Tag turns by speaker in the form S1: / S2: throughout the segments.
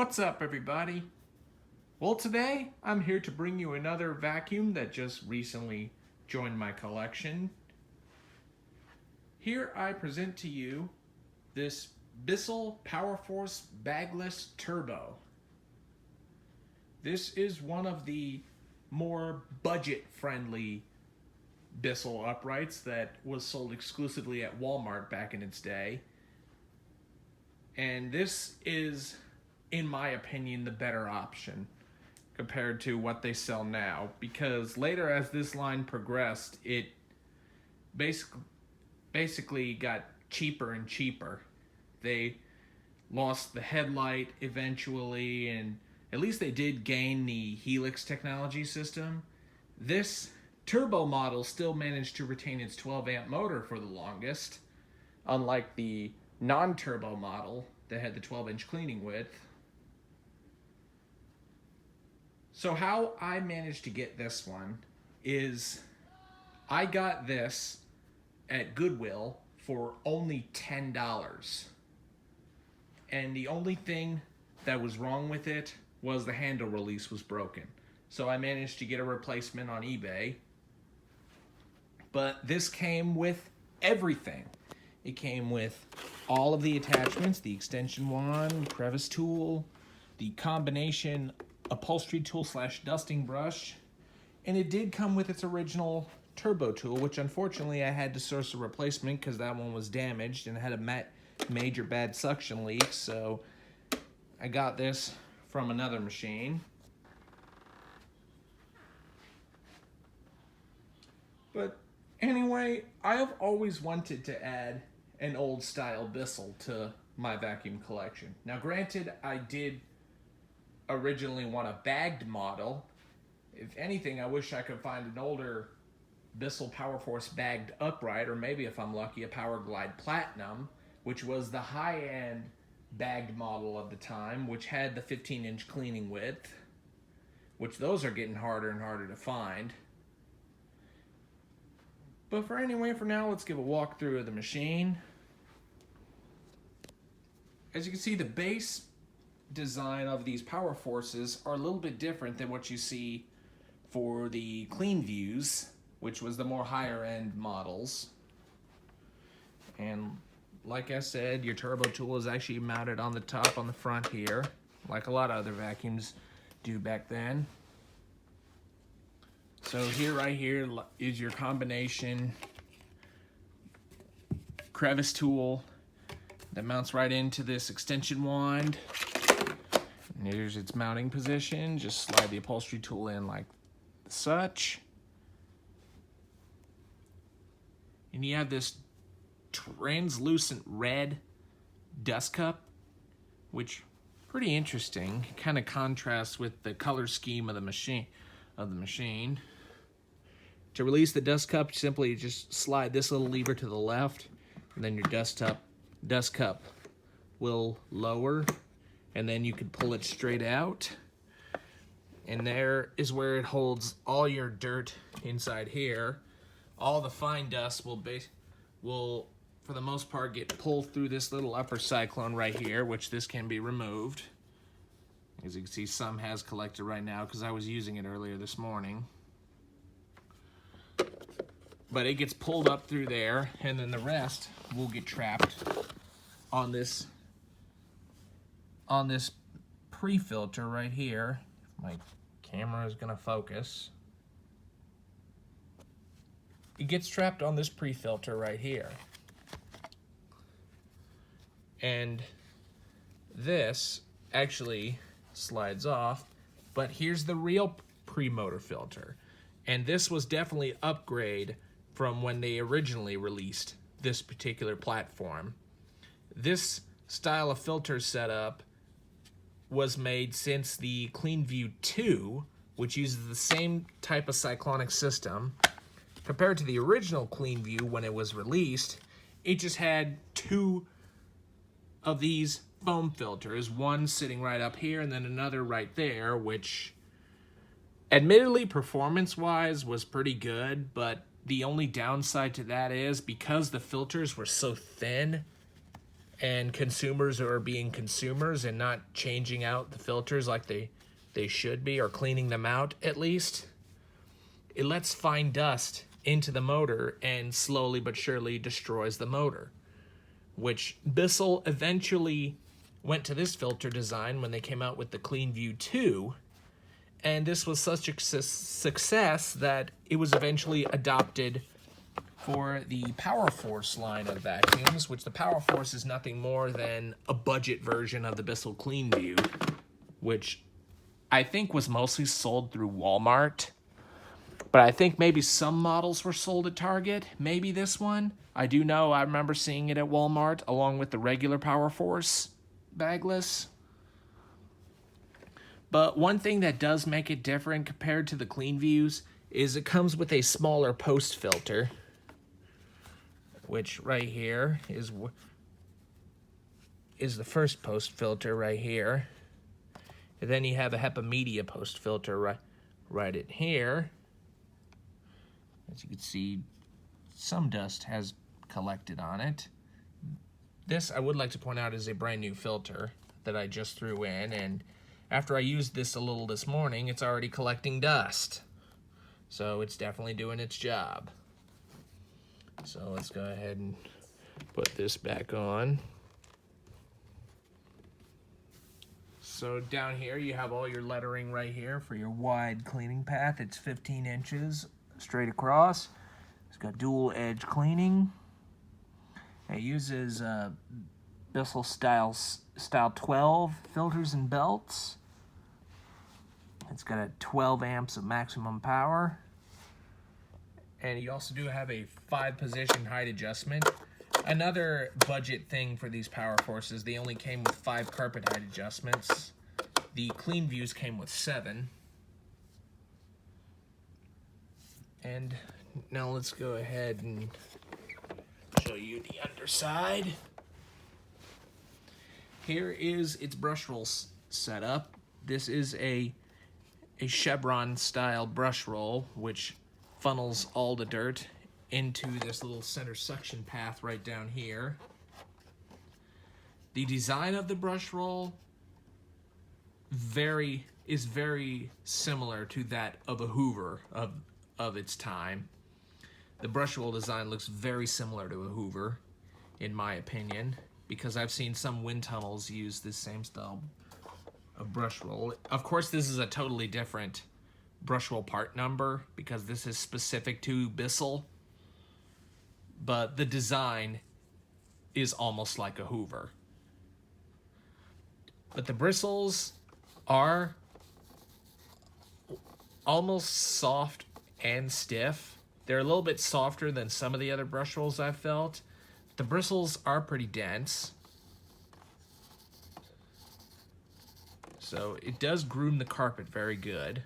S1: What's up, everybody? Well, today I'm here to bring you another vacuum that just recently joined my collection. Here I present to you this Bissell Powerforce Bagless Turbo. This is one of the more budget-friendly Bissell Uprights that was sold exclusively at Walmart back in its day. And this is, in my opinion, the better option compared to what they sell now, because later as this line progressed, it basically got cheaper and cheaper. They lost the headlight eventually, and at least they did gain the Helix technology system. This turbo model still managed to retain its 12 amp motor for the longest, unlike the non-turbo model that had the 12-inch cleaning width. So how I managed to get this one is I got this at Goodwill for only $10. And the only thing that was wrong with it was the handle release was broken. So I managed to get a replacement on eBay. But this came with everything. It came with all of the attachments, the extension wand, crevice tool, the combination upholstery tool / dusting brush, and it did come with its original turbo tool, which unfortunately I had to source a replacement because that one was damaged and had a major bad suction leak, so I got this from another machine. But anyway, I've always wanted to add an old style Bissell to my vacuum collection. Now granted, I did originally want a bagged model. If anything, I wish I could find an older Bissell Powerforce bagged upright, or maybe if I'm lucky, a Power Glide Platinum, which was the high-end bagged model of the time, which had the 15-inch cleaning width, which those are getting harder and harder to find. But for now, let's give a walkthrough of the machine. As you can see, the base design of these Powerforces are a little bit different than what you see for the Cleanviews, which was the more higher end models. And like I said, your turbo tool is actually mounted on the top on the front here, like a lot of other vacuums do back then. So right here is your combination crevice tool that mounts right into this extension wand. And here's its mounting position. Just slide the upholstery tool in like such. And you have this translucent red dust cup, which pretty interesting. It kind of contrasts with the color scheme of the machine. To release the dust cup, simply just slide this little lever to the left, and then your dust cup will lower, and then you can pull it straight out. And there is where it holds all your dirt inside here. All the fine dust will for the most part get pulled through this little upper cyclone right here, which this can be removed. As you can see, some has collected right now because I was using it earlier this morning. But it gets pulled up through there, and then the rest will get trapped on this pre-filter right here. My camera is gonna focus. It gets trapped on this pre-filter right here. And this actually slides off, but here's the real pre-motor filter. And this was definitely an upgrade from when they originally released this particular platform. This style of filter setup was made since the Cleanview 2, which uses the same type of cyclonic system. Compared to the original Cleanview when it was released, it just had two of these foam filters, one sitting right up here and then another right there, which admittedly performance-wise was pretty good, but the only downside to that is because the filters were so thin
S2: and consumers are being consumers and not changing out the filters like they should be, or cleaning them out at least, it lets fine dust into the motor and slowly but surely destroys the motor, which Bissell eventually went to this filter design when they came out with the Cleanview 2, and this was such a success that it was eventually adopted for the Powerforce line of vacuums, which the Powerforce is nothing more than a budget version of the Bissell Cleanview, which I think was mostly sold through Walmart. But I think maybe some models were sold at Target, maybe this one. I do know I remember seeing it at Walmart along with the regular Powerforce Bagless. But one thing that does make it different compared to the Cleanviews is it comes with a smaller post filter, which right here is the first post filter right here. And then you have a HEPA media post filter right in here. As you can see, some dust has collected on it. This, I would like to point out, is a brand new filter that I just threw in, and after I used this a little this morning, it's already collecting dust. So it's definitely doing its job. So let's go ahead and put this back on. So down here you have all your lettering right here for your wide cleaning path. It's 15 inches straight across. It's got dual edge cleaning. It uses Bissell style 12 filters and belts. It's got a 12 amps of maximum power. And you also do have a 5-position height adjustment. Another budget thing for these Powerforces, they only came with 5 carpet height adjustments. The Cleanviews came with 7. And now let's go ahead and show you the underside. Here is its brush roll setup. This is a chevron style brush roll, which funnels all the dirt into this little center suction path right down here. The design of the brush roll is very similar to that of a Hoover of its time. The brush roll design looks very similar to a Hoover, in my opinion, because I've seen some wind tunnels use this same style of brush roll. Of course, this is a totally different brush roll part number because this is specific to Bissell, but the design is almost like a Hoover. But the bristles are almost soft and stiff. They're a little bit softer than some of the other brush rolls I've felt. The bristles are pretty dense. So it does groom the carpet very good.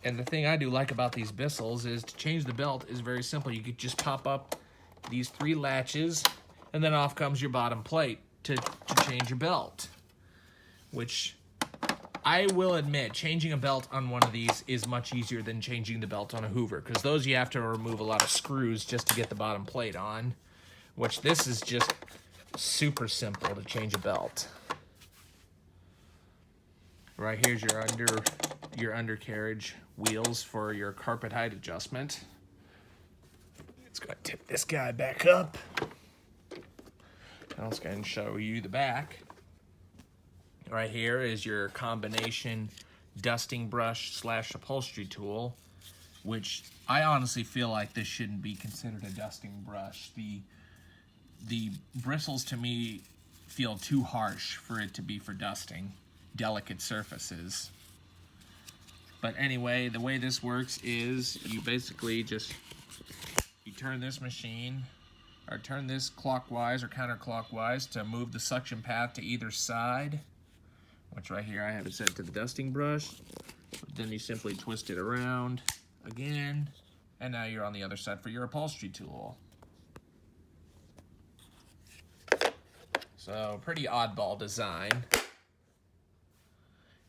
S2: And the thing I do like about these Bissells is to change the belt is very simple. You could just pop up these 3 latches and then off comes your bottom plate to change your belt. Which I will admit, changing a belt on one of these is much easier than changing the belt on a Hoover, because those you have to remove a lot of screws just to get the bottom plate on, which this is just super simple to change a belt. Right here's your undercarriage wheels for your carpet height adjustment. Let's go ahead and tip this guy back up. Now let's go ahead and show you the back. Right here is your combination dusting brush / upholstery tool, which I honestly feel like this shouldn't be considered a dusting brush. The bristles to me feel too harsh for it to be for dusting delicate surfaces. But anyway, the way this works is you basically you turn this machine, or turn this clockwise or counterclockwise to move the suction path to either side, which right here I have it set to the dusting brush. Then you simply twist it around again, and now you're on the other side for your upholstery tool. So pretty oddball design.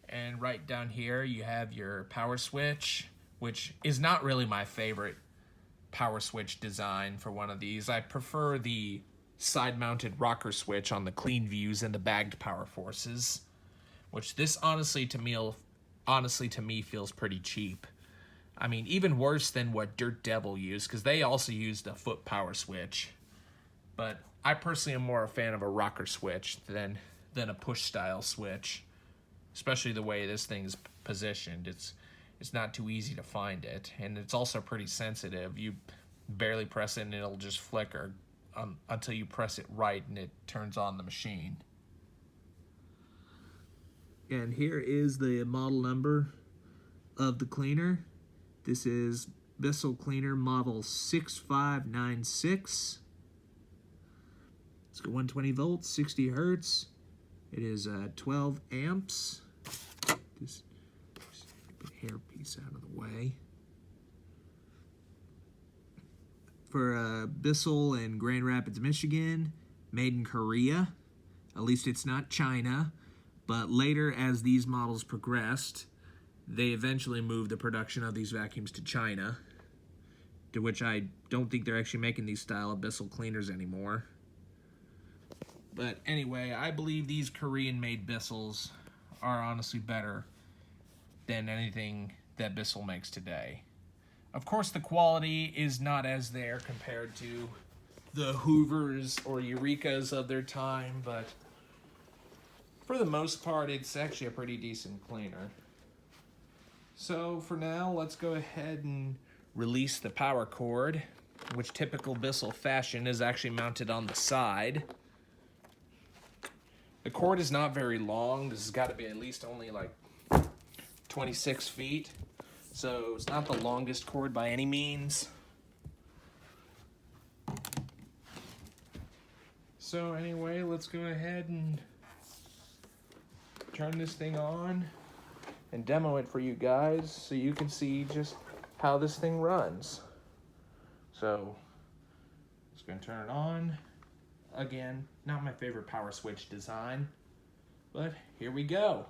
S2: And right down here you have your power switch, which is not really my favorite power switch design for one of these. I prefer the side-mounted rocker switch on the Cleanviews and the bagged Powerforces, which this honestly to me feels pretty cheap. I mean, even worse than what Dirt Devil used, because they also used a foot power switch. But I personally am more a fan of a rocker switch than a push-style switch, especially the way this thing's positioned. It's not too easy to find it, and it's also pretty sensitive. You barely press it and it'll just flicker until you press it right and it turns on the machine. And here is the model number of the cleaner. This is Bissell Cleaner model 6596. It's got 120 volts, 60 hertz. It is 12 amps. Just put the hairpiece out of the way. For Bissell in Grand Rapids, Michigan, made in Korea. At least it's not China. But later, as these models progressed, they eventually moved the production of these vacuums to China, to which I don't think they're actually making these style of Bissell cleaners anymore. But anyway, I believe these Korean-made Bissells are honestly better than anything that Bissell makes today. Of course, the quality is not as there compared to the Hoovers or Eurekas of their time, but for the most part, it's actually a pretty decent cleaner. So for now, let's go ahead and release the power cord, which typical Bissell fashion is actually mounted on the side. The cord is not very long. This has got to be at least only like 26 feet. So it's not the longest cord by any means. So anyway, let's go ahead and turn this thing on and demo it for you guys so you can see just how this thing runs. So, just gonna turn it on. Again, not my favorite power switch design, but here we go.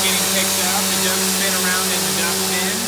S2: Getting picked up, it does spin around in the dustbin.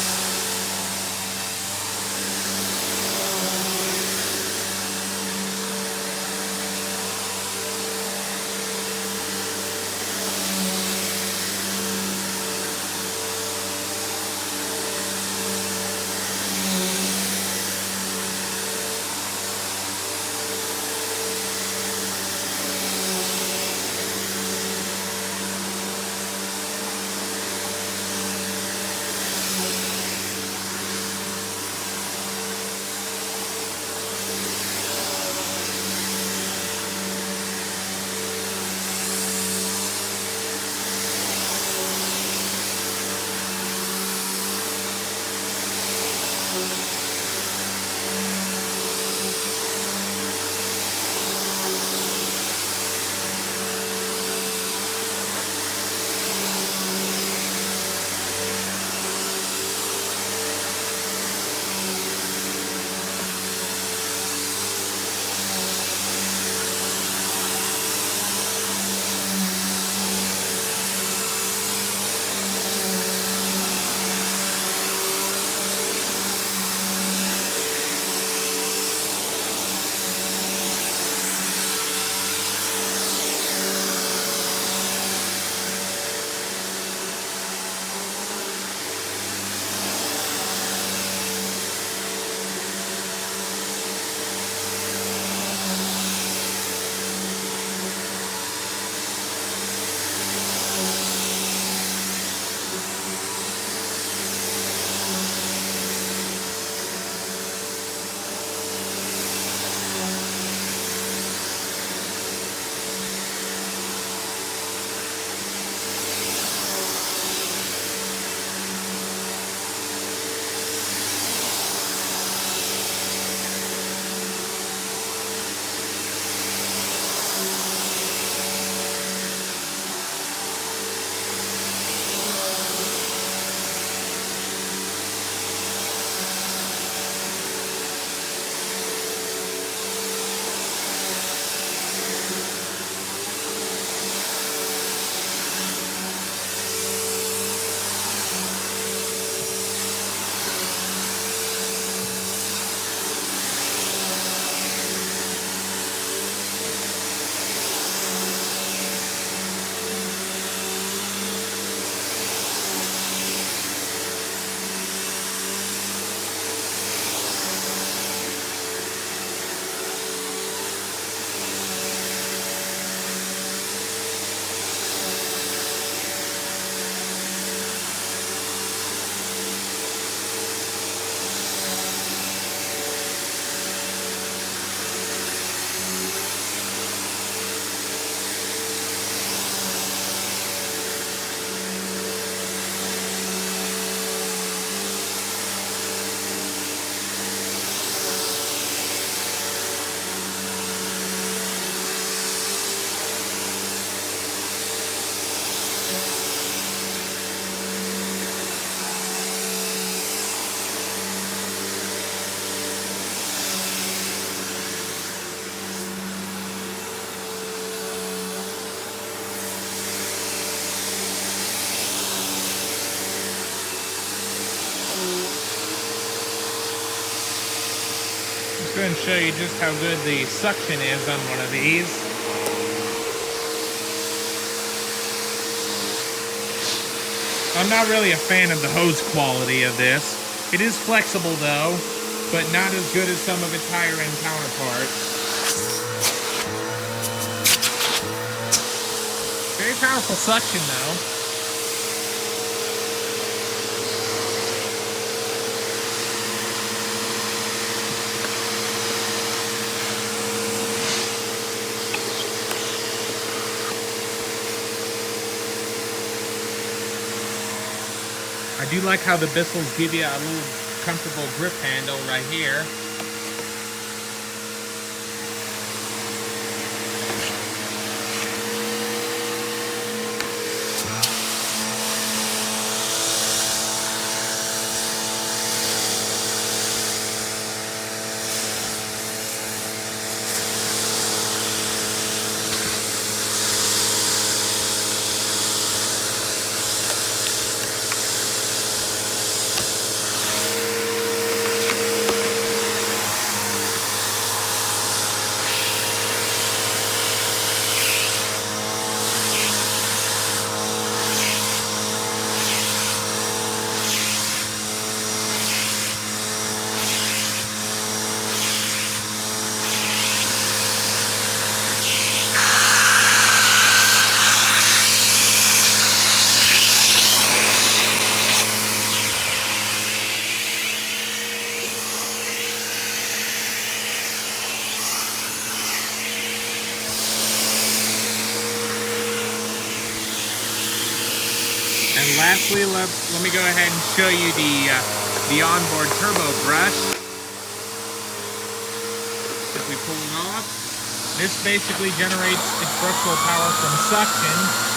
S2: show you just how good the suction is on one of these. I'm not really a fan of the hose quality of this. It is flexible though, but not as good as some of its higher end counterparts. Very powerful suction though. I do like how the Bissells give you a little comfortable grip handle right here. And lastly, let me go ahead and show you the onboard turbo brush. If we pull it off, this basically generates its structural power from suction.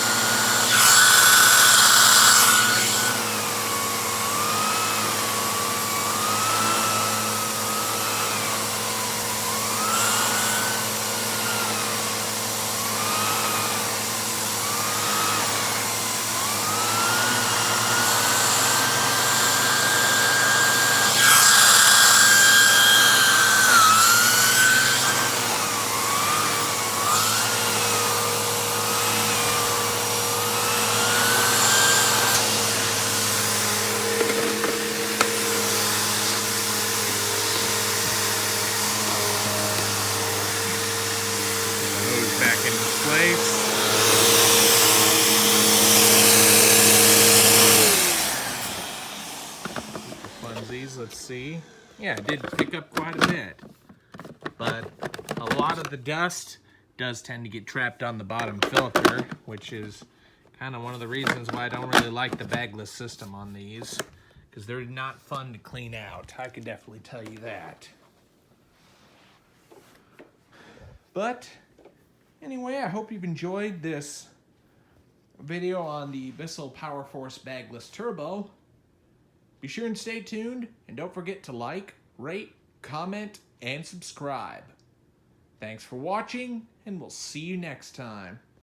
S2: Back into place. Funsies, let's see. Yeah, it did pick up quite a bit. But a lot of the dust does tend to get trapped on the bottom filter, which is kind of one of the reasons why I don't really like the bagless system on these, because they're not fun to clean out. I can definitely tell you that. But anyway, I hope you've enjoyed this video on the Bissell Powerforce Bagless Turbo. Be sure and stay tuned, and don't forget to like, rate, comment, and subscribe. Thanks for watching, and we'll see you next time.